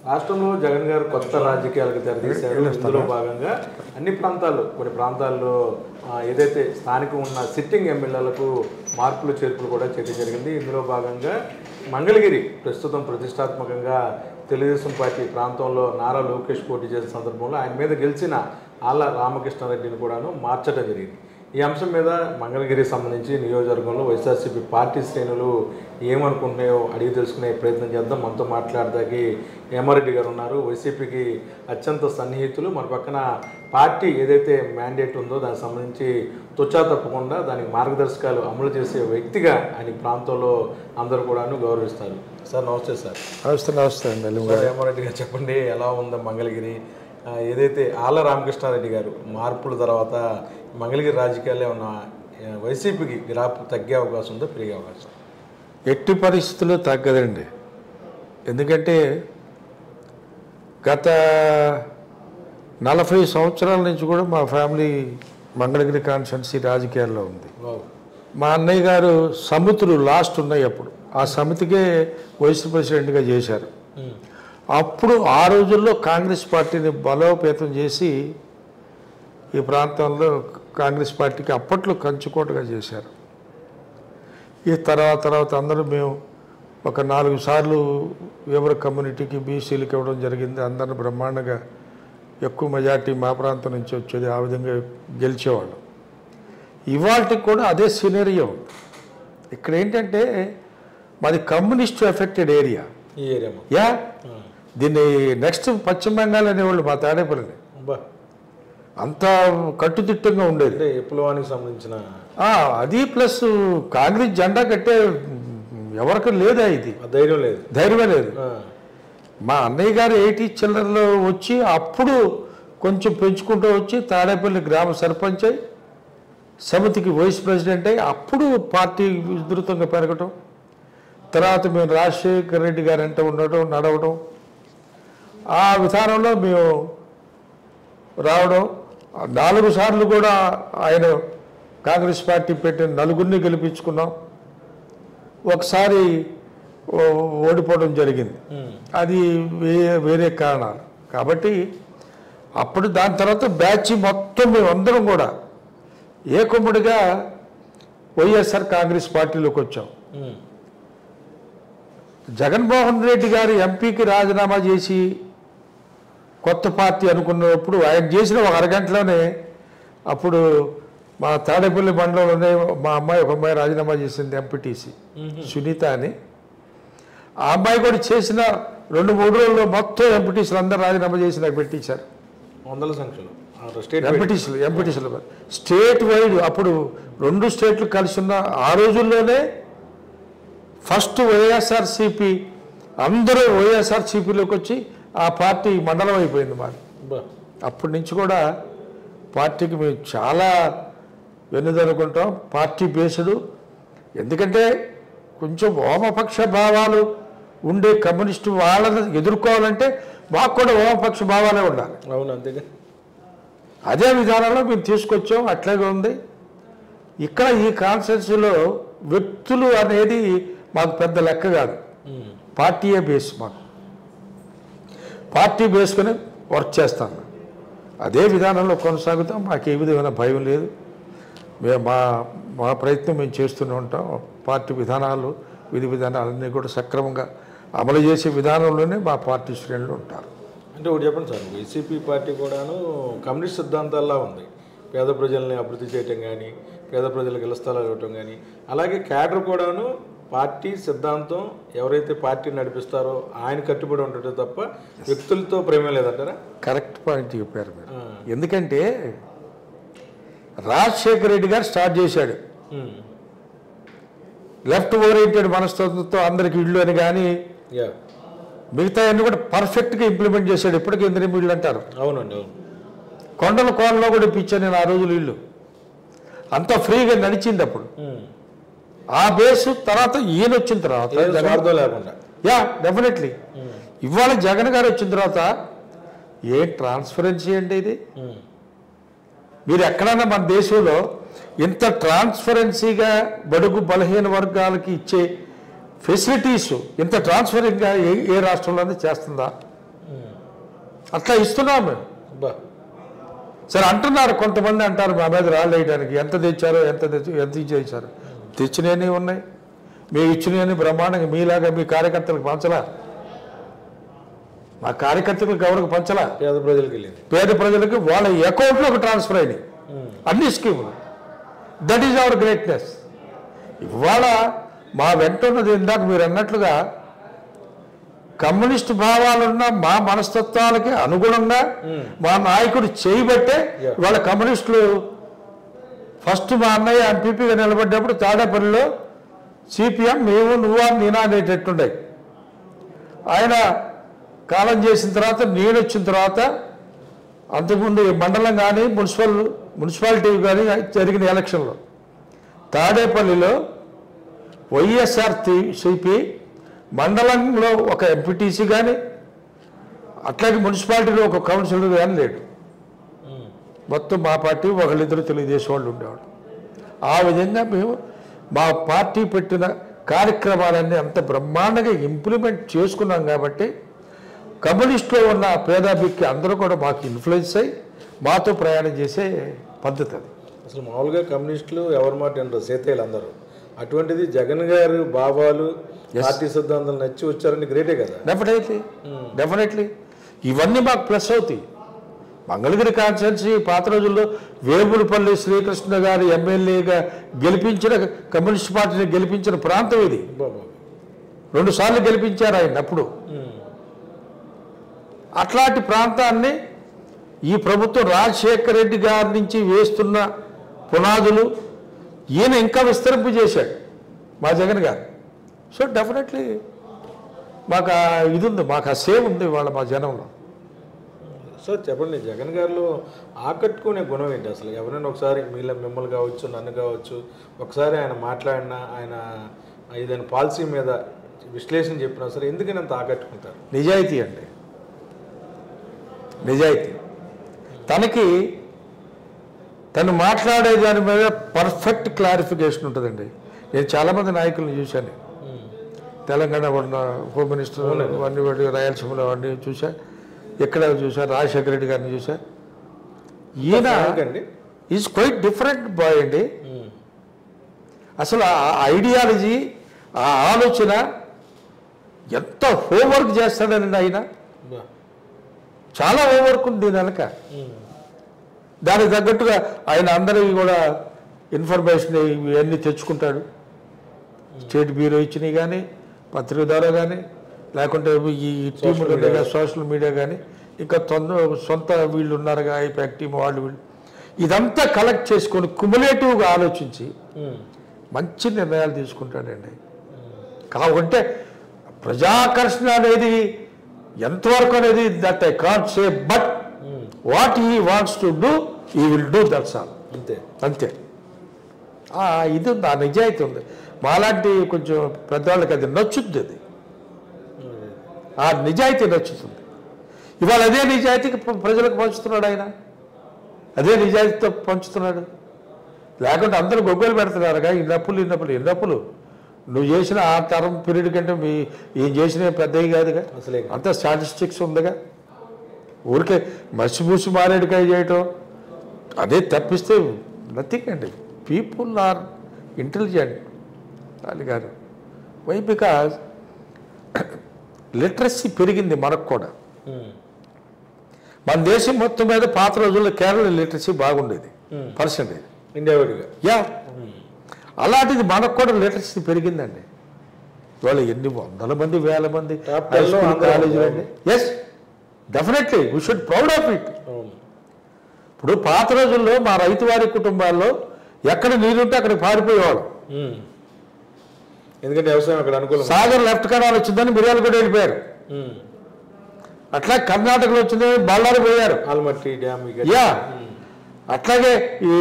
రాష్ట్రంలో జగన్ గారు కొత్త రాజకీయాలకు తెరదీశారు. ఇందులో భాగంగా అన్ని ప్రాంతాల్లో కొన్ని ప్రాంతాల్లో ఏదైతే స్థానిక ఉన్న సిట్టింగ్ ఎమ్మెల్యేలకు మార్పులు చేర్పులు కూడా చేయడం జరిగింది. ఇందులో భాగంగా మంగళగిరి ప్రస్తుతం ప్రతిష్టాత్మకంగా తెలుగుదేశం పార్టీ ప్రాంతంలో నారా లోకేష్ పోటీ చేసిన సందర్భంలో ఆయన మీద గెలిచిన ఆళ్ళ రామకృష్ణారెడ్డిని కూడాను మార్చడం జరిగింది. ఈ అంశం మీద మంగళగిరికి సంబంధించి నియోజకవర్గంలో వైఎస్ఆర్సీపీ పార్టీ శ్రేణులు ఏమనుకుంటున్నాయో అడిగి తెలుసుకునే ప్రయత్నం చేద్దాం. మనతో మాట్లాడడానికి హేమారెడ్డి గారు ఉన్నారు. వైసీపీకి అత్యంత సన్నిహితులు. మన పక్కన పార్టీ ఏదైతే మ్యాండేట్ ఉందో దానికి సంబంధించి తుచ్చా తప్పకుండా దానికి మార్గదర్శకాలు అమలు చేసే వ్యక్తిగా ఆయన ప్రాంతంలో అందరూ కూడాను గౌరవిస్తారు. సార్ నమస్తే. సార్ నమస్తే అండి. హేమారెడ్డి గారు చెప్పండి, ఎలా ఉందో మంగళగిరి? ఏదైతే ఆళ్ళ రామకృష్ణారెడ్డి గారు మార్పుల తర్వాత మంగళగిరి రాజకీయాల్లో ఉన్న వైసీపీకి గ్రాఫ్ తగ్గే అవకాశం ఉందో, పెరిగే అవకాశం? ఎట్టి పరిస్థితుల్లో తగ్గదండి. ఎందుకంటే గత 40 సంవత్సరాల నుంచి కూడా మా ఫ్యామిలీ మంగళగిరి కాన్స్టిట్యున్సీ రాజకీయాల్లో ఉంది. మా అన్నయ్య గారు సమితులు లాస్ట్ ఉన్నాయి, అప్పుడు ఆ సమితికే వైస్ ప్రెసిడెంట్గా చేశారు. అప్పుడు ఆ రోజుల్లో కాంగ్రెస్ పార్టీని బలోపేతం చేసి ఈ ప్రాంతంలో కాంగ్రెస్ పార్టీకి అప్పట్లో కంచుకోటగా చేశారు. ఈ తర్వాత అందరూ మేము ఒక 4 సార్లు ఎవరి కమ్యూనిటీకి బీసీలకు ఇవ్వడం జరిగింది. అందరిని బ్రహ్మాండంగా ఎక్కువ మెజార్టీ మా ప్రాంతం నుంచి వచ్చేది, ఆ విధంగా గెలిచేవాళ్ళం. ఇవాళకి కూడా అదే సినేరియో. ఇక్కడ ఏంటంటే మాది కమ్యూనిస్ట్ ఎఫెక్టెడ్ ఏరియా. ఈ ఏరియా యా దీన్ని నెక్స్ట్ పశ్చిమ బెంగాల్ అనేవాళ్ళు మా తాడేపల్లిని. అంత కట్టుదిట్టంగా ఉండేది. విప్లవానికి సంబంధించిన అది ప్లస్ కాంగ్రెస్ జెండా కట్టే ఎవరికి లేదా, ఇది ధైర్యమే లేదు. మా అన్నయ్య గారు 80 చిల్లరలో వచ్చి అప్పుడు కొంచెం పెంచుకుంటూ వచ్చి తాడేపల్లి గ్రామ సర్పంచ్ అయి సమితికి వైస్ ప్రెసిడెంట్ అయ్యి అప్పుడు పార్టీ విస్తృతంగా పెరగటం. తర్వాత మేము రాజశేఖర్ రెడ్డి గారు అంటే ఉండటం, నడవడం, ఆ విధానంలో మేము రావడం. 4 సార్లు కూడా ఆయన కాంగ్రెస్ పార్టీ పెట్టిన 4 గెలిపించుకున్నాం. ఒకసారి ఓడిపోవడం జరిగింది. అది వేరే కారణాలు. కాబట్టి అప్పుడు దాని తర్వాత బ్యాచ్ మొత్తం మేమందరం కూడా ఏకముడిగా వైఎస్ఆర్ కాంగ్రెస్ పార్టీలోకి వచ్చాం. జగన్మోహన్ రెడ్డి గారు ఎంపీకి రాజీనామా చేసి కొత్త పార్టీ అనుకున్నప్పుడు ఆయన చేసిన ఒక అరగంటలోనే అప్పుడు మా తాడేపల్లి మండలంలోనే మా ఒక అమ్మాయి రాజీనామా చేసింది, ఎంపీటీసీ సునీత అని. ఆ అమ్మాయి కూడా చేసిన 2-3 రోజుల్లో మొత్తం ఎంపీటీసీలు అందరూ రాజీనామా చేసి నాకు పెట్టించారు. 100 సంఖ్యలో ఎంపీటీసీలు స్టేట్ వైడ్. అప్పుడు 2 స్టేట్లు కలిసి ఉన్న ఆ రోజుల్లోనే ఫస్ట్ వైఎస్ఆర్సీపీ అందరూ వైఎస్ఆర్సీపీలోకి వచ్చి ఆ పార్టీ మండలం అయిపోయింది మాది. అప్పటి నుంచి కూడా పార్టీకి మేము చాలా వెన్నుదనుకుంటాం. Party based. ఎందుకంటే కొంచెం వామపక్ష భావాలు ఉండే కమ్యూనిస్టు వాళ్ళని ఎదుర్కోవాలంటే మాకు కూడా వామపక్ష భావాలే ఉండాలి. అవును, అంతేగా. అదే విధానంలో మేము తీసుకొచ్చాం. అట్లాగే ఉంది. ఇక్కడ ఈ కాన్స్టిట్యున్సీలో వ్యక్తులు అనేది మాకు పెద్ద లెక్క కాదు. పార్టీయే బేస్. మాకు పార్టీ బేస్కొని వర్క్ చేస్తాను. అదే విధానంలో కొనసాగుతాం. మాకు ఏ విధమైన భయం లేదు. మేము మా ప్రయత్నం మేము చేస్తూనే ఉంటాం. పార్టీ విధానాలు, విధి విధానాలన్నీ కూడా సక్రమంగా అమలు చేసే విధానంలోనే మా పార్టీ శ్రేణులు ఉంటారు. అంటే ఒకటి చెప్పండి సార్, వైసీపీ పార్టీ కూడాను కమ్యూనిస్ట్ సిద్ధాంతాల్లో ఉంది. పేద ప్రజల్ని అభివృద్ధి చేయటం కానీ, పేద ప్రజలకు ఇళ్ల స్థలాలు ఇవ్వటం కానీ, అలాగే క్యాడర్ కూడాను పార్టీ సిద్ధాంతం ఎవరైతే పార్టీ నడిపిస్తారో ఆయన కట్టుబడి ఉంటుంది తప్ప వ్యక్తులతో ప్రేమ లేదంటారా? కరెక్ట్ పాయింట్ చెప్పారు మీరు. ఎందుకంటే రాజశేఖర రెడ్డి గారు స్టార్ట్ చేశాడు లెఫ్ట్ ఓరియంటెడ్ మనస్తత్వంతో అందరికి ఇళ్ళు అని. కానీ మిగతా అన్ని కూడా పర్ఫెక్ట్గా ఇంప్లిమెంట్ చేశాడు. ఇప్పటికీ 8 ఇళ్ళు అంటారు. అవునండి. కొండల కోనలో కూడా ఇప్పించాను నేను ఆ రోజులు ఇల్లు. అంతా ఫ్రీగా నడిచింది అప్పుడు. ఆ బేస్ తర్వాత ఈయన వచ్చిన తర్వాత డెఫినెట్లీ ఇవాళ జగన్ గారు వచ్చిన తర్వాత ఏ ట్రాన్స్పరెన్సీ అండి ఇది? మీరు ఎక్కడైనా మన దేశంలో ఇంత ట్రాన్స్పరెన్సీగా బడుగు బలహీన వర్గాలకి ఇచ్చే ఫెసిలిటీస్ ఇంత ట్రాన్స్ఫరింగ్గా ఏ రాష్ట్రంలోనే చేస్తుందా? అట్లా ఇస్తున్నాం మేము. సరే అంటున్నారు, కొంతమంది అంటారు మా మీద రాళ్ళు వేయడానికి, ఎంత తెచ్చారో ఎంత ఇచ్చేసారు. తెచ్చినవి ఉన్నాయి, మేము ఇచ్చినవి బ్రహ్మాండంగా మీలాగా మీ కార్యకర్తలకు పంచలా, మా కార్యకర్తలకు ఎవరికి పంచలా, పేద ప్రజలకు వాళ్ళ అకౌంట్లోకి ట్రాన్స్ఫర్ అయినాయి అన్ని స్కీములు. That is our greatness. ఇవాళ మా వెంట ఉన్నది ఇందాక మీరు అన్నట్లుగా కమ్యూనిస్టు భావాలున్న మా మనస్తత్వాలకి అనుగుణంగా మా నాయకుడు చేయబట్టే వాళ్ళ కమ్యూనిస్టులు ఫస్ట్ మా అన్నయ్య ఎంపీపీగా నిలబడ్డప్పుడు తాడేపల్లిలో సిపిఎం మేము నువ్వా నేనా అనేటట్టుండే. ఆయన కాలం చేసిన తర్వాత నేను వచ్చిన తర్వాత అంతకుముందు మండలం కానీ మున్సిపాలిటీ కానీ జరిగిన ఎలక్షన్లో తాడేపల్లిలో వైఎస్ఆర్సీపీ మండలంలో ఒక ఎంపీటీసీ కానీ అట్లాగే మున్సిపాలిటీలో ఒక కౌన్సిలర్ కానీ లేడు. మొత్తం మా పార్టీ ఒకళ్ళిద్దరు తెలుగుదేశం వాళ్ళు ఉండేవాడు. ఆ విధంగా మేము మా పార్టీ పెట్టిన కార్యక్రమాలన్నీ అంత బ్రహ్మాండంగా ఇంప్లిమెంట్ చేసుకున్నాం కాబట్టి కమ్యూనిస్టులో ఉన్న పేదాభికి అందరూ కూడా మాకు ఇన్ఫ్లుయెన్స్ అయ్యి మాతో ప్రయాణం చేసే పద్ధతి అది. అసలు మామూలుగా కమ్యూనిస్టులు ఎవరి మాట వినరు, సేతయ్యలు అందరూ. అటువంటిది జగన్ గారు బాబాలు పార్టీ సిద్ధాంతాలు నచ్చి వచ్చారని గ్రేటే కదా. డెఫినెట్లీ ఇవన్నీ మాకు ప్లస్ అవుతాయి. మంగళగిరి కాన్స్టిట్యున్సీ పాత రోజుల్లో వేములపల్లి శ్రీకృష్ణ గారు ఎమ్మెల్యేగా గెలిపించిన కమ్యూనిస్ట్ పార్టీని గెలిపించిన ప్రాంతం ఇది. 2 సార్లు గెలిపించారు ఆయన అప్పుడు. అట్లాంటి ప్రాంతాన్ని ఈ ప్రభుత్వం రాజశేఖర రెడ్డి గారి నుంచి వేస్తున్న పునాదులు ఈయన ఇంకా విస్తరింపు చేశాడు మా జగన్ గారు. సో డెఫినెట్లీ మాకు ఇది ఉంది, మాకు ఆ సేవ్ ఉంది వాళ్ళ మా జనంలో. సార్ చెప్పండి, జగన్ గారిలో ఆకట్టుకునే గుణం ఏంటి అసలు? ఎవరైనా ఒకసారి మిమ్మల్ని కావచ్చు, నన్ను కావచ్చు, ఒకసారి ఆయన మాట్లాడినా, ఆయన ఏదైనా పాలసీ మీద విశ్లేషణ చెప్పినా సరే ఎందుకని అంత ఆకట్టుకుంటారు? నిజాయితీ అండి, నిజాయితీ. తను మాట్లాడే దాని మీద పర్ఫెక్ట్ క్లారిఫికేషన్ ఉంటుందండి. నేను చాలామంది నాయకులను చూశాను, తెలంగాణ ఉన్న హోమ్ మినిస్టర్ అన్ని రాయలసీమలో అన్నీ చూసా, ఎక్కడ చూసా, రాజశేఖర రెడ్డి గారిని చూసా. ఈయన ఈజ్ క్వైట్ డిఫరెంట్ బాయ్ అండి. అసలు ఆ ఐడియాలజీ, ఆ ఆలోచన ఎంత హోంవర్క్ చేస్తాడనండి ఆయన. చాలా హోంవర్క్ ఉంది దీని వెనక. దానికి తగ్గట్టుగా ఆయన అందరికీ కూడా ఇన్ఫర్మేషన్ ఇవన్నీ తెచ్చుకుంటాడు. స్టేట్ బ్యూరో ఇచ్చినవి కానీ, పత్రిక ద్వారా కానీ, లేకుంటే ఈ టీములు సోషల్ మీడియా కానీ, ఇంకా సొంత వీళ్ళు ఉన్నారుగా ఐపాక్ టీం వీళ్ళు ఇదంతా కలెక్ట్ చేసుకొని క్యుములేటివ్గా ఆలోచించి మంచి నిర్ణయాలు తీసుకుంటాడండి. కాబట్టి ప్రజాకర్షణ అనేది ఎంతవరకు అనేది that I can't say, but what he wants to do he will do, that's all. అంతే. ఇది ఉంది, ఆ నిజాయితీ ఉంది. మాలాంటి కొంచెం పెద్దవాళ్ళకి అది నచ్చుద్ది, అది ఆ నిజాయితీ నచ్చుతుంది. ఇవాళ అదే నిజాయితీకి ప్రజలకు పంచుతున్నాడు ఆయన, అదే నిజాయితీతో పంచుతున్నాడు. లేకుంటే అందరూ గొగ్గలు పెడుతున్నారుగా, ఇన్నప్పులు నువ్వు చేసిన ఆ టర్మ్ పీరియడ్ కంటే ఏం చేసిన పెద్దవి కాదుగా, అసలే అంత స్టాటిస్టిక్స్ ఉందిగా. ఊరికే మసిమూసి మారేడుకాయ చేయటం అదే తప్పిస్తే నథింగ్ అండి. పీపుల్ ఆర్ ఇంటెలిజెంట్ వాళ్ళు గారు. వై? బికాజ్ లిటరసీ పెరిగింది మనకు కూడా. మన దేశం మొత్తం మీద పాత రోజుల్లో కేరళ లిటరసీ బాగుండేది పర్సెంటేజ్ ఇండియాగా. యా, అలాంటిది మనకు కూడా లిటరసీ పెరిగిందండి. ఇవాళ ఎన్ని వందల మంది, వేల మంది కాలేజీలు అండి. Yes, definitely we should proud of it. ఇప్పుడు పాత రోజుల్లో మా రైతువారి కుటుంబాల్లో ఎక్కడ నీరుంటే అక్కడికి పారిపోయేవాడు. ఎందుకంటే వ్యవసాయం అక్కడ అనుకూలం. సాగర్ లెఫ్ట్ కెనాల్ వచ్చిందని మిర్యాలు కూడా వెళ్ళిపోయారు. అట్లా కర్ణాటకలో వచ్చిందని బళ్ళారి పోయారు, ఆల్మట్టి డ్యామ్. యా, అట్లాగే ఈ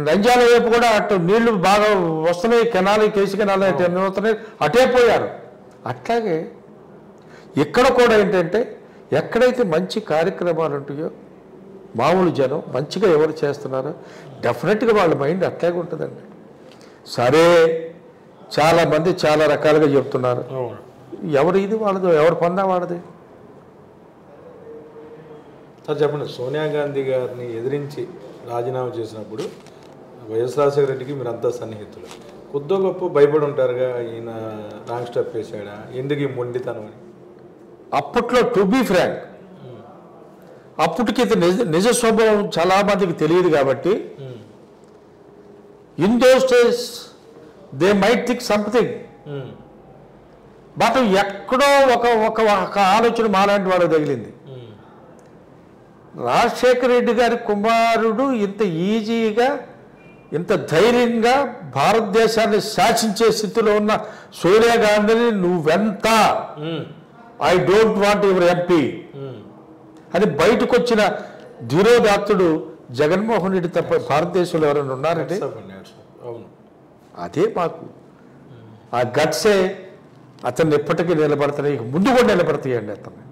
నంద్యాల వైపు కూడా అటు నీళ్లు బాగా వస్తున్నాయి, కెనాల్, కేసీ కెనాల్ వస్తున్నాయి, అటే పోయారు. అట్లాగే ఇక్కడ కూడా ఏంటంటే ఎక్కడైతే మంచి కార్యక్రమాలు ఉంటాయో మామూలు జనం మంచిగా ఎవరు చేస్తున్నారో డెఫినెట్గా వాళ్ళ మైండ్ అట్లాగే ఉంటుందండి. సరే చాలామంది చాలా రకాలుగా చెప్తున్నారు. ఎవరు ఇది వాళ్ళది, ఎవరు పొందా వాడది. సార్ చెప్పండి, సోనియా గాంధీ గారిని ఎదిరించి రాజీనామా చేసినప్పుడు వైఎస్ రాజశేఖర రెడ్డికి మీరంతా సన్నిహితులు, కొద్దో గొప్ప భయపడి ఉంటారుగా, ఈయన రాంగ్ స్టెప్ వేసాడా, ఎందుకు ఈ మొండితనం అని. అప్పట్లో టు బీ ఫ్రాంక్, అప్పటికి నిజ స్వభావం చాలా మందికి తెలియదు కాబట్టి in those days they might think something, but ఎక్కడో ఒక ఆలోచన మాలాంటి వాళ్ళకి తగిలింది. రాజశేఖర రెడ్డి గారి కుమారుడు ఇంత ఈజీగా ఇంత ధైర్యంగా భారతదేశాన్ని శాసించే స్థితిలో ఉన్న సోనియా గాంధీని నువ్వెంత I don't want your MP అని బయటకు వచ్చిన ధీరోదాత్తుడు జగన్మోహన్ రెడ్డి తప్ప భారతదేశంలో ఎవరైనా ఉన్నారంటే అదే మాకు ఆ గట్సే అతన్ని ఎప్పటికీ నిలబడతాయి, ముందు కూడా నిలబడతాయండి అతన్ని.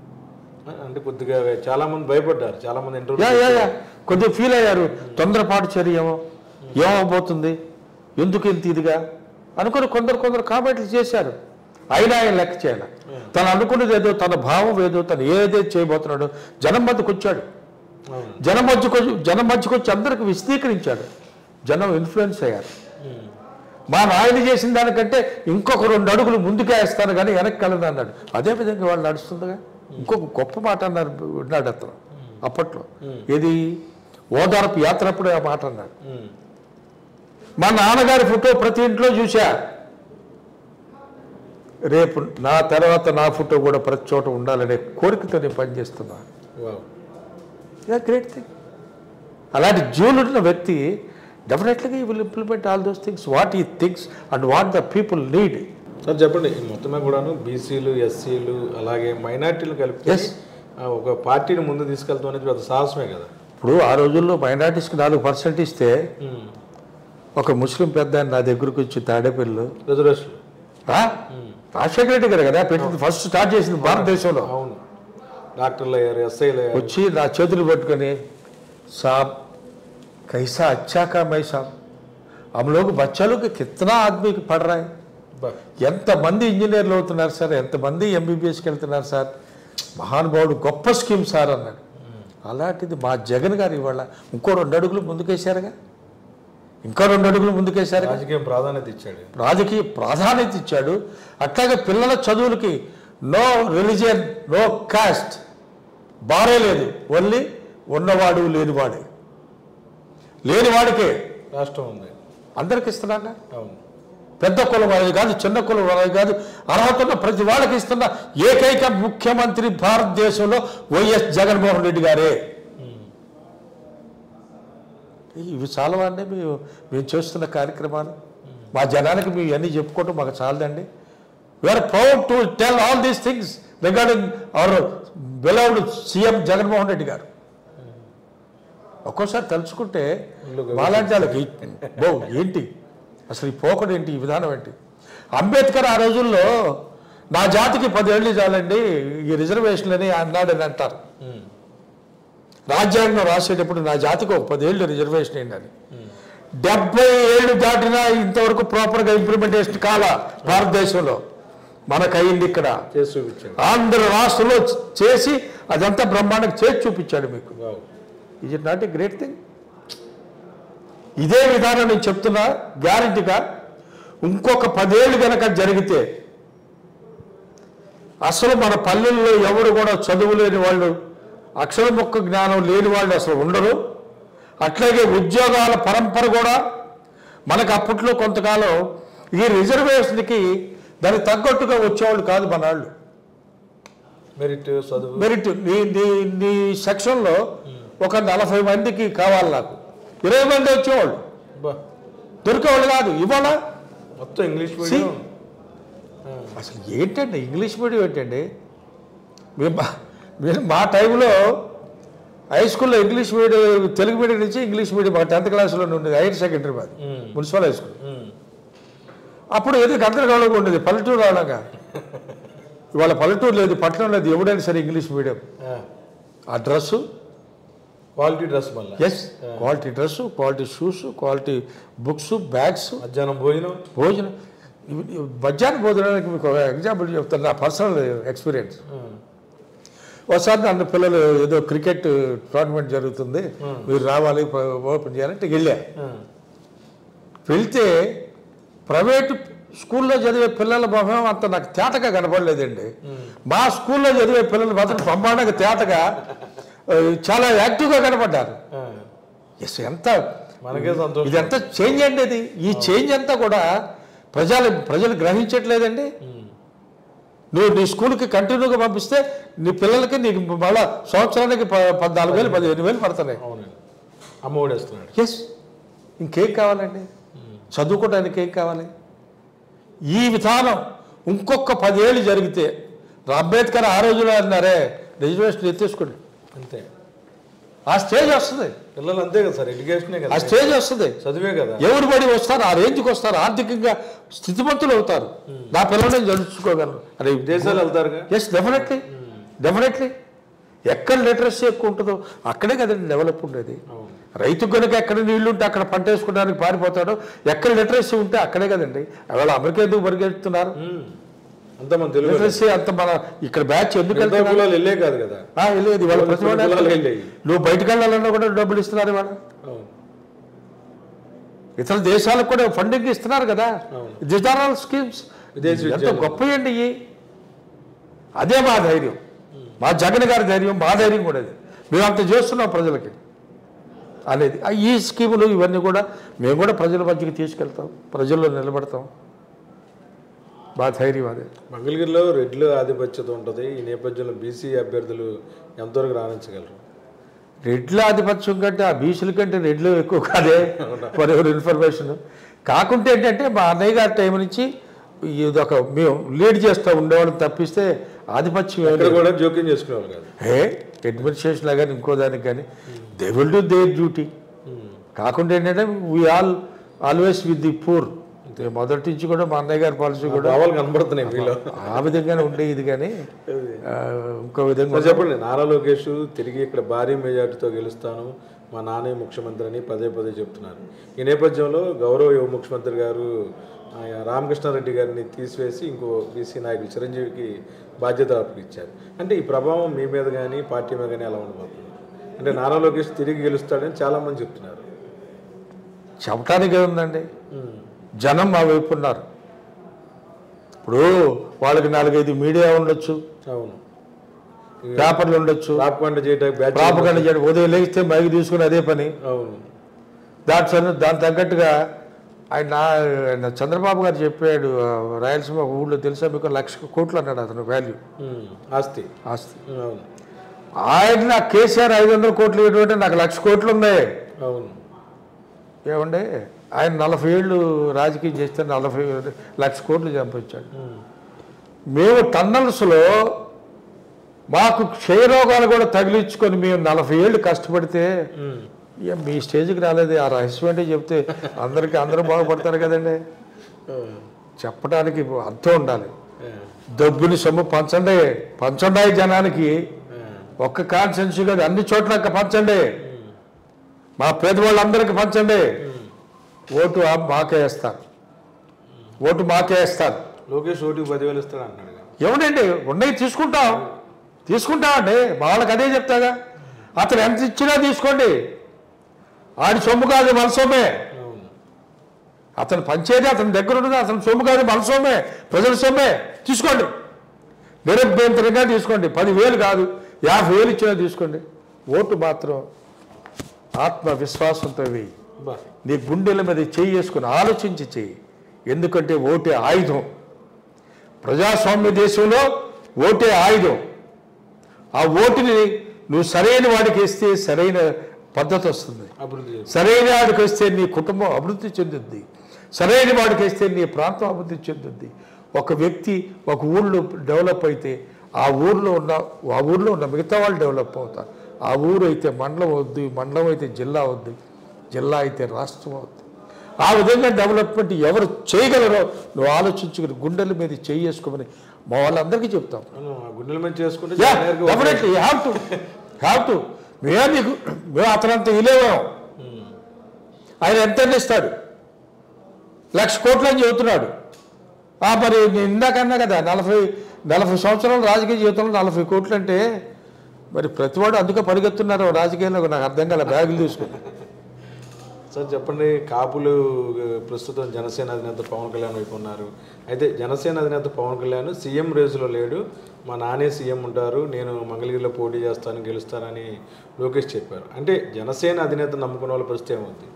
అంటే కొద్దిగా చాలా మంది భయపడ్డారు, చాలా మంది కొద్దిగా ఫీల్ అయ్యారు, తొందరపాటు చర్య ఏమవబోతుంది, ఎందుకు ఇంత ఇదిగా అనుకుని కొందరు కామెంట్లు చేశారు. అయినా ఆయన లెక్క చేయాలి, తను అనుకున్నది ఏదో, తన భావం ఏదో, తను ఏదైతే చేయబోతున్నాడో జనం మధ్యకు వచ్చాడు. జనం మధ్యకు వచ్చి అందరికి విశదీకరించాడు. జనం ఇన్ఫ్లుయెన్స్ అయ్యారు. మా నాయన చేసిన దానికంటే ఇంకొక 2 అడుగులు ముందుకే వేస్తాను కానీ వెనక్కి వెళ్ళను అన్నాడు. అదేవిధంగా వాళ్ళు నడుస్తుందిగా. ఇంకొక గొప్ప మాట విన్నాడు అతను అప్పట్లో, ఏది ఓదార్పు యాత్ర అప్పుడు ఆ మాట అన్నాడు. మా నాన్నగారి ఫోటో ప్రతి ఇంట్లో చూసా, రేపు నా తర్వాత నా ఫోటో కూడా ప్రతి చోట ఉండాలనే కోరికతో నేను పనిచేస్తున్నా. Great thing. అలాంటి జీవులున్న వ్యక్తి డెఫినెట్లీగా he will implement all those things what he things and what the people need. Sir చెప్పండి, మొత్తమే కూడాను బీసీలు, ఎస్సీలు అలాగే మైనార్టీలు కలిపి ఒక పార్టీని ముందు తీసుకెళ్తాం అనేది పెద్ద సాహసమే కదా. ఇప్పుడు ఆ రోజుల్లో మైనార్టీస్కి 4% ఇస్తే ఒక ముస్లిం పెద్ద నా దగ్గరకు వచ్చి తాడేపల్లి రిజర్వేషన్ రాజశేఖర రెడ్డి గారు కదా పెట్టింది, ఫస్ట్ స్టార్ట్ చేసింది భారతదేశంలో. అవును, డాక్టర్లు అయ్యారు, ఎస్ఐలు అయ్యారు. వచ్చి నా చేతులు పట్టుకొని సాబ్ कैसा अच्छा काम है साहब, हम लोग बच्चा लोग कितना आदमी पढ़ रहा है, ఎంతమంది ఇంజనీర్లు అవుతున్నారు సార్, ఎంతమంది ఎంబీబీఎస్కి వెళ్తున్నారు సార్, మహానుభావుడు గొప్ప స్కీమ్ సార్ అన్నాడు. అలాంటిది మా జగన్ గారు ఇవాళ ఇంకో 2 అడుగులు ముందుకేశారుగా, ఇంకా 2 అడుగులు ముందుకేశారు. రాజకీయ ప్రాధాన్యత ఇచ్చాడు. అట్లాగే పిల్లల చదువులకి నో రిలీజియన్, నో కాస్ట్, బారే లేదు, ఓన్లీ ఉన్నవాడు లేనివాడికే రాష్ట్రం ఉంది, అందరికి ఇస్తున్నా. పెద్ద కులం వాళ్ళది కాదు, చిన్న కులం వాళ్ళది కాదు, అర్హత ఉన్న ప్రతి వాళ్ళకి ఇస్తున్న ఏకైక ముఖ్యమంత్రి భారతదేశంలో వైఎస్ జగన్మోహన్ రెడ్డి గారే. ఇవి చాలవండి మేము చేస్తున్న కార్యక్రమాలు. మా జనానికి మేము ఇవన్నీ చెప్పుకోవటం మాకు చాలదండి. We are proud to tell all these things regarding our beloved CM Jaganmohan Reddy garu. ఒక్కోసారి తలుచుకుంటే మాలాంటి వాళ్ళకి ఏంటి అసలు ఈ పోకడు ఏంటి, ఈ విధానం ఏంటి. అంబేద్కర్ ఆ రోజుల్లో నా జాతికి 10 ఏళ్ళు చాలండి ఈ రిజర్వేషన్లని అన్నాడని అంటారు. రాజ్యాంగం రాసేటప్పుడు నా జాతికి ఒక 10 ఏళ్ళు రిజర్వేషన్ ఏంటని. 70 ఏళ్ళు దాటినా ఇంతవరకు ప్రాపర్గా ఇంప్లిమెంటేషన్ కాల భారతదేశంలో. మనకయింది ఇక్కడ చేసి చూపించాడు, ఆంధ్ర రాష్ట్రంలో చేసి అదంతా బ్రహ్మాండంగా చేసి చూపించాడు మీకు. Is it not a great thing? ఇదే విధానం నేను చెప్తున్నా గ్యారెంటీగా. ఇంకొక 10 ఏళ్ళు కనుక జరిగితే అసలు మన పల్లెల్లో ఎవరు కూడా చదువు లేని వాళ్ళు, అక్షర మొక్క జ్ఞానం లేని వాళ్ళు అసలు ఉండరు. అట్లాగే ఉద్యోగాల పరంపర కూడా మనకు అప్పట్లో కొంతకాలం ఈ రిజర్వేషన్కి దానికి తగ్గట్టుగా వచ్చేవాళ్ళు కాదు మన వాళ్ళు. మెరిట్ నీ సెక్షన్లో ఒక 40 మందికి కావాలి, నాకు 20 మంది వచ్చేవాళ్ళు, దొరికేవాళ్ళు కాదు. ఇవాళ మొత్తం ఇంగ్లీష్ మీడియం. అసలు ఏంటండి ఇంగ్లీష్ మీడియం ఏంటండి? మేము మా టైంలో హై స్కూల్లో ఇంగ్లీష్ మీడియం, తెలుగు మీడియం నుంచి ఇంగ్లీష్ మీడియం 10th క్లాస్లో ఉండేది, హైయర్ సెకండరీ మాది మున్సిపల్ హై స్కూల్. అప్పుడు ఏదో గందరగోళంగా ఉండేది, పల్లెటూరు రావడంగా. ఇవాళ పల్లెటూరు లేదు, పట్టణం లేదు, ఎవడైనా సరే ఇంగ్లీష్ మీడియం. ఆ డ్రెస్సు క్వాలిటీ డ్రెస్, మళ్ళీ quality dress, quality shoes, quality books, bags, మధ్యాహ్నం భోజనం. మధ్యాహ్న భోజనానికి మీకు ఒక ఎగ్జాంపుల్ చెప్తాను, నా పర్సనల్ ఎక్స్పీరియన్స్. ఒకసారి నన్ను పిల్లలు ఏదో క్రికెట్ టోర్నమెంట్ జరుగుతుంది, మీరు రావాలి ఓపెన్ చేయాలంటే వెళ్ళా. వెళ్తే ప్రైవేటు స్కూల్లో చదివే పిల్లల మొహం అంత నాకు తేటగా కనపడలేదండి. మా స్కూల్లో చదివే పిల్లలు మాత్రం బ్రహ్మాండంగా తేటగా చాలా యాక్టివ్గా కనపడ్డారు. ఎస్, ఎంత ఇదంతా చేంజ్ అండి. అది ఈ చేంజ్ అంతా కూడా ప్రజలు గ్రహించట్లేదండి. నువ్వు నీ స్కూల్కి కంటిన్యూగా పంపిస్తే నీ పిల్లలకి నీకు మళ్ళీ సంవత్సరానికి 14,000 15,000 పడుతున్నాయి. ఎస్, ఇంకేం కావాలండి? చదువుకోవడానికి ఏం కావాలి? ఈ విధానం ఇంకొక 10 ఏళ్ళు జరిగితే, అంబేద్కర్ ఆ రోజులో అన్నారే రిజర్వేషన్ ఎత్తేసుకోండి, అంతే. ఆ స్టేజ్ వస్తుంది. పిల్లలు అంతే కదా సార్, ఎడ్యుకేషనే కదా, ఆ స్టేజ్ వస్తుంది, చదివే కదా. ఎవరు పడి వస్తారు, ఆ రేంజ్కి వస్తారు, ఆర్థికంగా స్థితిమంతులు అవుతారు. నా పిల్లలని జరుచుకోగలరు. అరే విదేశాలు వెళ్తారు. ఎస్, డెఫినెట్లీ ఎక్కడ లిటరసీ ఎక్కువ ఉంటుందో అక్కడే కదండి డెవలప్ ఉండేది. రైతు కనుక ఎక్కడ నీళ్లు ఉంటే అక్కడ పంట వేసుకోవడానికి పారిపోతాడు, ఎక్కడ లిటరసీ ఉంటే అక్కడే కదండి. అవేళ అమెరికా ఎందుకు పరిగెడుతున్నారు? అంత మన తెలుగు లిటరసీ అంత మన ఇక్కడ బ్యాచ్ ఎందుకు వెళ్ళే కాదు కదా, వెళ్ళేది. వాళ్ళ ప్రతి నువ్వు బయటకు వెళ్ళాలన్నా కూడా డబ్బులు ఇస్తున్నారు ఇవాళ. ఇతర దేశాలకు కూడా ఫండింగ్ ఇస్తున్నారు కదా, దిస్ ఆర్ ఆల్ స్కీమ్స్. ఎంత గొప్పయండి ఇవి. అదే మా ధైర్యం, మా జగన్ గారి ధైర్యం, మా ధైర్యం కూడా అది. మేము అంత చేస్తున్నాం ప్రజలకి అనేది. ఈ స్కీములు ఇవన్నీ కూడా మేము కూడా ప్రజల మధ్యకి తీసుకెళ్తాం, ప్రజల్లో నిలబడతాం. మా ధైర్యం అదే. మంగళగిరిలో రెడ్లు ఆధిపత్యత ఉంటుంది. ఈ నేపథ్యంలో బీసీ అభ్యర్థులు ఎంతవరకు రాణించగలరు? రెడ్ల ఆధిపత్యం కంటే ఆ బీసీల కంటే రెడ్లు ఎక్కువ కాదే, ఫర్ ఎవర్ ఇన్ఫర్మేషన్. కాకుంటే ఏంటంటే మా అన్నయ్య గారి టైం నుంచి ఇదొక మేము లీడ్ చేస్తూ ఉండేవాళ్ళని తప్పిస్తే ఆధిపత్యం కూడా జోక్యం చేసుకునేవాళ్ళు కాదు. అడ్మినిస్ట్రేషన్ కానీ ఇంకో దానికి కానీ they will do their duty. కాకుండా ఏంటంటే we always with the poor. మొదటి నుంచి కూడా మా అన్నయ్య గారి పాలసీ కూడా కనబడుతున్నాయి మీలో ఆ విధంగానే ఉండేది. కానీ ఇంకో విధంగా చెప్పండి, నారా లోకేష్ తిరిగి ఇక్కడ భారీ మెజార్టీతో గెలుస్తాను, మా నాన్న ముఖ్యమంత్రి అని పదే చెప్తున్నారు. ఈ నేపథ్యంలో గౌరవ యువ ముఖ్యమంత్రి గారు రామకృష్ణారెడ్డి గారిని తీసివేసి ఇంకో బీసీ నాయకులు చిరంజీవికి బాధ్యత అప్పగించారు. అంటే ఈ ప్రభావం మీ మీద కానీ పార్టీ మీద కానీ ఎలా ఉండబోతుంది? అంటే నారా లోకేష్ తిరిగి గెలుస్తాడని చాలామంది చెప్తున్నారు. చెప్పటానికి ఏముందండి, జనం మా వైపు ఉన్నారు. ఇప్పుడు వాళ్ళకి 4-5 మీడియా ఉండొచ్చు, అవును, పేపర్లు ఉండొచ్చు, ప్రాపగండ చేయడం, ఉదయం లేస్తే మైకి తీసుకుని అదే పని. అవును, దాని తగ్గట్టుగా ఆయన చంద్రబాబు గారు చెప్పాడు, రాయలసీమ ఊళ్ళో తెలుసా మీకు 1,00,000 కోట్లు అన్నాడు అతను వాల్యూ, ఆస్తి. ఆయన నాకు కేసీఆర్ 500 కోట్లు ఇటువంటి నాకు 1,00,000 కోట్లు ఉన్నాయి. అవును, ఏమంటే ఆయన 40 ఏళ్ళు రాజకీయం చేస్తే 40,00,000 కోట్లు సంపాదించాడు. మేము టన్నల్స్లో మాకు క్షయరోగాలు కూడా తగిలించుకొని మేము 40 ఏళ్ళు కష్టపడితే మీ స్టేజ్కి రాలేదు. ఆ రహస్యం అంటే చెప్తే అందరూ బాగుపడతారు కదండి. చెప్పడానికి అర్థం ఉండాలి. డబ్బుని సొమ్ము పంచండి జనానికి. ఒక్క కాన్స్టిట్యున్సీ కాదు, అన్ని చోట్ల పంచండి, మా పేదవాళ్ళందరికీ పంచండి. ఓటు మాకే వేస్తారు. లోకేష్ ఓటుకి 10,000 ఇస్తాడు అన్నాడు. ఏమండి ఉన్నాయి తీసుకుంటామండి, మా వాళ్ళకి అదే చెప్తాగా. అతను ఎంత ఇచ్చినా తీసుకోండి, ఆడి సొమ్ము కాదు మన సొమ్మే. అతను పంచేది అతని దగ్గర ఉన్నది అతని సొమ్ము కాదు మన సొమ్మే, ప్రజల సొమ్మే. తీసుకోండి, నిరభ్యంతరంగా తీసుకోండి. 10,000 కాదు 50,000 ఇచ్చినా తీసుకోండి. ఓటు మాత్రం ఆత్మవిశ్వాసంతో వేయి, నీ గుండెల మీద చేసుకుని ఆలోచించి చెయ్యి. ఎందుకంటే ఓటే ఆయుధం. ప్రజాస్వామ్య దేశంలో ఓటే ఆయుధం. ఆ ఓటుని నువ్వు సరైన వాడికి ఇస్తే సరైన పద్ధతి వస్తుంది, సరైన వాడికి వస్తే నీ కుటుంబం అభివృద్ధి చెందుద్ది, సరైన వాడికి వస్తే నీ ప్రాంతం అభివృద్ధి చెందుద్ది. ఒక వ్యక్తి ఒక ఊళ్ళో డెవలప్ అయితే ఆ ఊర్లో ఉన్న మిగతా వాళ్ళు డెవలప్ అవుతారు. ఆ ఊరు అయితే మండలం అవుద్ది, మండలం అయితే జిల్లా అవుద్ది, జిల్లా అయితే రాష్ట్రం అవుద్ది. ఆ విధంగా డెవలప్మెంట్ ఎవరు చేయగలరో నువ్వు ఆలోచించుకుని గుండెల మీద చేసుకోమని మా వాళ్ళందరికీ చెప్తాం. గుండెల మీద చేసుకుంటే డెఫినెట్లీ హ్యావ్ టు. మేము అతనంత ఇలేవాం. ఆయన ఎంత ఇస్తాడు? 1,00,000 కోట్లు అని చెబుతున్నాడు. మరి ఇందాకన్నా కదా 40 సంవత్సరాల రాజకీయ జీవితంలో 40 కోట్లు అంటే మరి ప్రతివాడు అందుకే పరిగెత్తున్నారు రాజకీయాల్లో. నాకు అర్థం కాలే బ్యాగులు తీసుకుని. సార్ చెప్పండి, కాపులు ప్రస్తుతం జనసేన అధినేత పవన్ కళ్యాణ్ వైపు ఉన్నారు. అయితే జనసేన అధినేత పవన్ కళ్యాణ్ సీఎం రేసులో లేడు, మా నానే సీఎం ఉంటారు, నేను మంగళగిరిలో పోటీ చేస్తాను గెలుస్తానని లోకేష్ చెప్పారు. అంటే జనసేన అధినేత నమ్ముకున్న వాళ్ళ పరిస్థితి ఏమవుతుంది?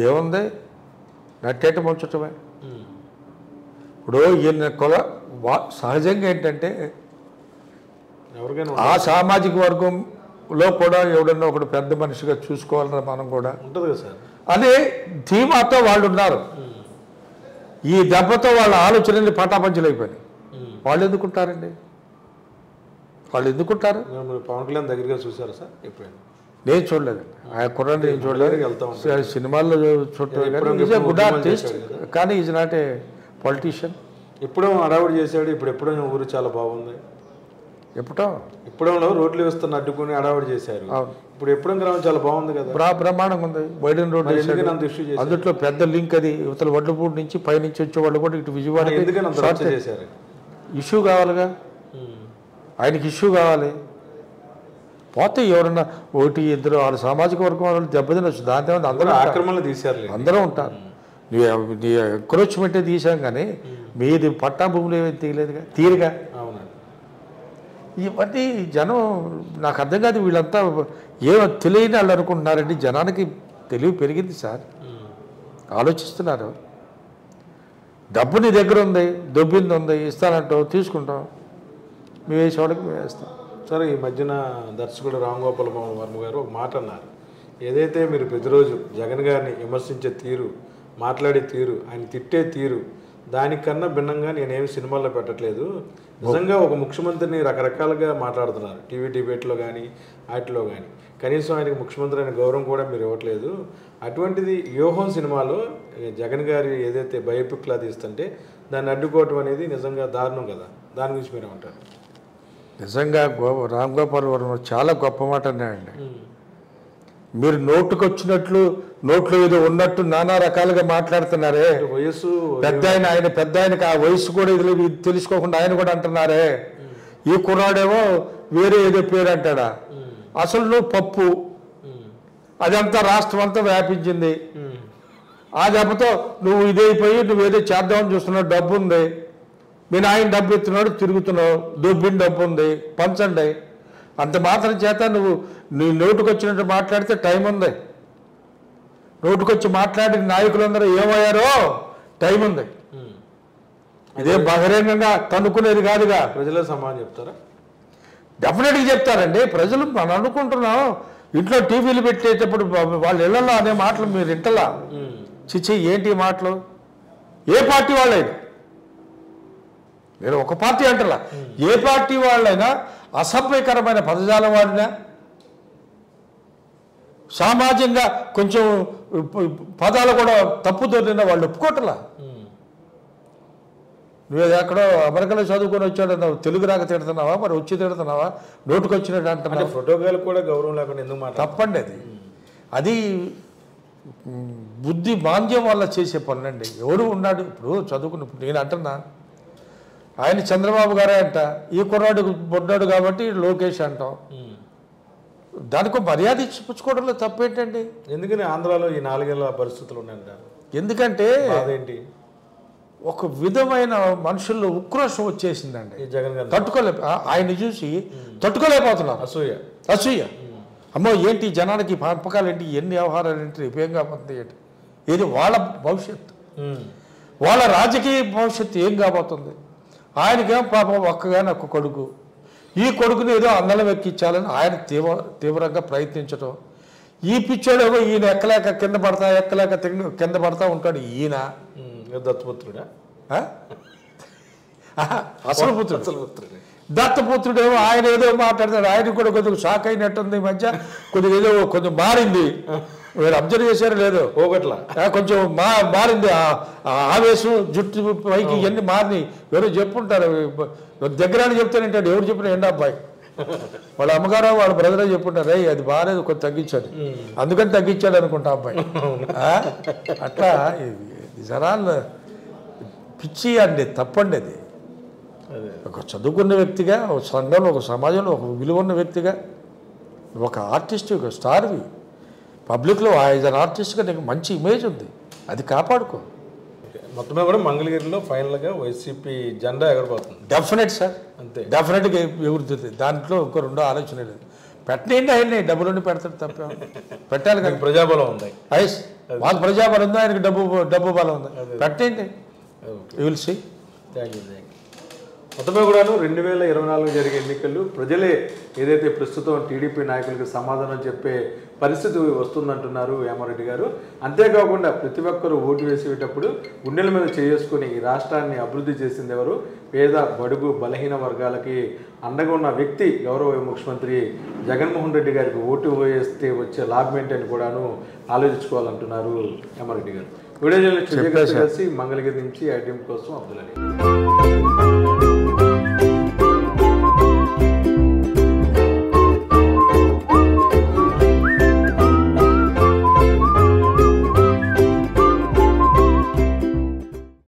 ఏముంది, నట్టేట ముంచటమే. ఇప్పుడు ఈయన సహజంగా ఏంటంటే ఎవరికైనా ఆ సామాజిక వర్గంలో కూడా ఎవడన్నా ఒకడు పెద్ద మనిషిగా చూసుకోవాలన్నా మనం కూడా ఉంటుంది కదా సార్. అదే ధీమాతో వాళ్ళు ఉన్నారు. ఈ దెబ్బతో వాళ్ళ ఆలోచనలు పటాపంచలైపోయినాయి. వాళ్ళు ఎందుకుంటారండి? వాళ్ళు ఎందుకుంటారు? పవన్ కళ్యాణ్ దగ్గరగా చూసారా సార్ ఎప్పుడైనా? నేను చూడలేదండి. ఆ కుర్రాన్ని నేను చూడలేదు. సినిమాల్లో చూడటం గుడ్ ఆర్టిస్ట్, కానీ ఈజ్ నాట్ ఏ పొలిటీషియన్. ఎప్పుడో హడావుడి చేశాడు, ఇప్పుడు ఎప్పుడో ఊరు చాలా బాగుంది. ఎప్పుడో రోడ్లు వేస్తున్న అడ్డుకుని హడావుడి చేశారు. ఇప్పుడు ఎప్పుడో గ్రామం చాలా బాగుంది కదా, బ్రహ్మాండంగా ఉంది. వైడెన్ రోడ్ అందులో పెద్ద లింక్ అది. ఇవతల వడ్లపూడి నుంచి పైనుంచి వచ్చే వాళ్ళు కూడా ఇటు విజయవాడ చేశారు. ఇష్యూ కావాలిగా, ఆయనకి ఇష్యూ కావాలి. పోతే ఎవరన్నా ఒకటి ఇద్దరు వాళ్ళ సామాజిక వర్గం వాళ్ళు దెబ్బతినొచ్చు. దాంతో అందరూ ఆక్రమణలు తీశారు, అందరూ ఉంటారు. నీ ఎంక్రోచ్మెంటే తీసాం కానీ మీది పట్టా భూములు ఏమైనా తీయలేదుగా, తీరుగా. అవునండి. ఇవన్నీ జనం నాకు అర్థం కాదు. వీళ్ళంతా ఏమో తెలియని వాళ్ళు అనుకుంటున్నారండి. జనానికి తెలివి పెరిగింది సార్, ఆలోచిస్తున్నారు. డబ్బు నీ దగ్గర ఉంది, దొబ్బింది ఉంది, ఇస్తానంటావు, తీసుకుంటాం, మేము వేసేవాడికి మేము వేస్తాం. సరే, ఈ మధ్యన దర్శకుడు రామ్ గోపాల్ వర్మ గారు ఒక మాట అన్నారు. ఏదైతే మీరు ప్రతిరోజు జగన్ గారిని విమర్శించే తీరు, మాట్లాడే తీరు, ఆయన తిట్టే తీరు, దానికన్నా భిన్నంగా నేనేమి సినిమాల్లో పెట్టట్లేదు. నిజంగా ఒక ముఖ్యమంత్రిని రకరకాలుగా మాట్లాడుతున్నారు టీవీ డిబేట్లో కానీ వాటిలో కానీ. కనీసం ఆయనకి ముఖ్యమంత్రి అనే గౌరవం కూడా మీరు ఇవ్వట్లేదు. అటువంటిది వ్యూహం సినిమాలో జగన్ గారి ఏదైతే బయోపిక్లా తీస్తుంటే దాన్ని అడ్డుకోవటం అనేది నిజంగా దారుణం కదా. దాని గురించి మీరు ఏమంటారు? నిజంగా రామ్ గోపాల్ వర్మ చాలా గొప్ప మాట అన్నాడండి. మీరు నోటుకు వచ్చినట్లు, నోట్లో ఏదో ఉన్నట్టు నానా రకాలుగా మాట్లాడుతున్నారే. వయసు పెద్ద ఆయన పెద్ద ఆయనకి ఆ వయసు కూడా ఇది తెలుసుకోకుండా ఆయన కూడా అంటున్నారే. ఈ కుర్రాడేమో వేరే ఏదో పేరు అంటాడా. అసలు నువ్వు పప్పు, అదంతా రాష్ట్రం అంతా వ్యాపించింది. ఆ దెబ్బతో నువ్వు ఇదైపోయి నువ్వేదో చేద్దామని చూస్తున్నావు. డబ్బు ఉంది, మీ నాయన డబ్బు ఎత్తున్నాడు, తిరుగుతున్నావు, దొబ్బిన డబ్బు ఉంది, పంచండి. అంత మాత్రం చేత నువ్వు నీ నోటుకు వచ్చినట్టు మాట్లాడితే టైం ఉంది. నోటుకొచ్చి మాట్లాడిన నాయకులందరూ ఏమయ్యారో టైం ఉంది. ఇదే బహిరంగంగా తనుకునేది కాదుగా. ప్రజలే సమాధానం చెప్తారా? డెఫినెట్గా చెప్తారండి. ప్రజలు మనం అనుకుంటున్నాం ఇంట్లో టీవీలు పెట్టేటప్పుడు వాళ్ళ ఇళ్లలో అనే మాటలు మీరు ఇంటలా. చిచ్చి ఏంటి మాటలు? ఏ పార్టీ వాళ్ళైనా, నేను ఒక పార్టీ అంటలా, ఏ పార్టీ వాళ్ళైనా అసభ్యకరమైన పదజాలం వాడినా, సామాజికంగా కొంచెం పదాలు కూడా తప్పుదొరిన వాళ్ళు ఒప్పుకోవట్లా. నువ్వు ఎక్కడో అమెరికాలో చదువుకొని వచ్చాడు, తెలుగు రాక తిడుతున్నావా, మరి వచ్చి తిడుతున్నావా, నోటుకు వచ్చినట్టు అంటున్నా. ఫోటోగ్రాఫ్ కూడా గౌరవం లేకుండా ఎందుకు మాట? తప్పండి అది. అది బుద్ధి మాంద్యం వల్ల చేసే పనులండి. ఎవడు ఉన్నాడు ఇప్పుడు చదువుకున్నప్పుడు? నేను అంటున్నా, ఆయన చంద్రబాబు గారే అంట, ఈ కుర్రాడు బొడ్డాడు కాబట్టి లోకేష్ అంటాం. దానికి మర్యాద ఇచ్చిపుచ్చుకోవడంలో తప్పేంటండి? ఎందుకని ఆంధ్రాలో ఈ 4 ఏళ్ళ పరిస్థితులు ఉన్నాయంట? ఎందుకంటే అదేంటి, ఒక విధమైన మనుషుల్లో ఉక్రోషం వచ్చేసిందండి. జగన్ గారు ఆయన్ని చూసి తట్టుకోలేకపోతున్నారు. అసూయ. అమ్మో ఏంటి జనానికి పంపకాలు ఏంటి, ఎన్ని వ్యవహారాలు ఏంటి, ఏం కాబోతుంది ఏంటి, ఇది వాళ్ళ భవిష్యత్తు, వాళ్ళ రాజకీయ భవిష్యత్తు ఏం కాబోతుంది. ఆయనకేం పాపం ఒక్కగానే ఒక్క కొడుకు, ఈ కొడుకుని ఏదో అందలం ఎక్కించాలని ఆయన తీవ్రంగా ప్రయత్నించడం. ఈ పిచ్చోడేమో ఈయన ఎక్కలేక కింద పడతా ఉంటాడు. ఈయన దత్తపుత్రుడా? అసలు దత్తపుత్రుడేమో ఆయన ఏదో మాట్లాడతాడు. ఆయన కూడా కొద్దిగా షాక్ అయినట్టుంది ఈ మధ్య. కొద్దిగా ఏదో కొంచెం మారింది. మీరు అబ్జర్వ్ చేశారో లేదో, కొంచెం మారింది. ఆవేశం, జుట్టు పైకి ఇవన్నీ మారినాయి. ఎవరు చెప్పుంటారు, దగ్గర చెప్తానంటాడు. ఎవరు చెప్పిన ఎండ అబ్బాయి వాళ్ళ అమ్మగారు వాళ్ళ బ్రదరే చెప్పుంటారు, రే అది బాగాలేదు కొంచెం తగ్గించాడు, అందుకని తగ్గించాడు అనుకుంటా అబ్బాయి. అట్లా జనాలు పిచ్చి అండి, తప్పండి అది. ఒక చదువుకున్న వ్యక్తిగా, ఒక సంఘంలో, ఒక సమాజంలో ఒక విలువ ఉన్న వ్యక్తిగా, ఒక ఆర్టిస్ట్, ఒక స్టార్వి, పబ్లిక్లో యాజ్ అన్ ఆర్టిస్ట్గా నీకు మంచి ఇమేజ్ ఉంది, అది కాపాడుకో. మొత్తమే కూడా మంగళగిరిలో ఫైనల్గా వైసీపీ జెండా ఎగరబోతుంది. డెఫినెట్ సార్, అంతే, డెఫినెట్గా ఎగురుతుంది. దాంట్లో ఇంకో రెండో ఆలోచన లేదు. పెట్టండి, ఆయన్ని డబ్బులుండి పెడతాడు, తప్ప పెట్టాలి కదా. ప్రజాబలం ఉంది, వాళ్ళకి ప్రజాబలం ఉందా, ఆయనకి డబ్బు బలం ఉందా, పెట్టండి. You will see. Thank you. మొత్తమే కూడాను 2024 జరిగే ఎన్నికలు ప్రజలే ఏదైతే ప్రస్తుతం టీడీపీ నాయకులకు సమాధానం చెప్పే పరిస్థితి వస్తుందంటున్నారు వేమారెడ్డి గారు. అంతేకాకుండా ప్రతి ఒక్కరూ ఓటు వేసేటప్పుడు గుండెల మీద చేసుకుని ఈ రాష్ట్రాన్ని అభివృద్ధి చేసింది ఎవరు, పేద బడుగు బలహీన వర్గాలకి అండగా ఉన్న వ్యక్తి గౌరవ ముఖ్యమంత్రి జగన్మోహన్ రెడ్డి గారికి ఓటు వేస్తే వచ్చే లాభం ఏంటని కూడాను ఆలోచించుకోవాలంటున్నారు వేమారెడ్డి గారు. వీడియో జర్నలిస్ట్ విజయ్ కలిసి మంగళగిరి నుంచి ఐటీఎం కోసం అబ్దుల్ అలీ.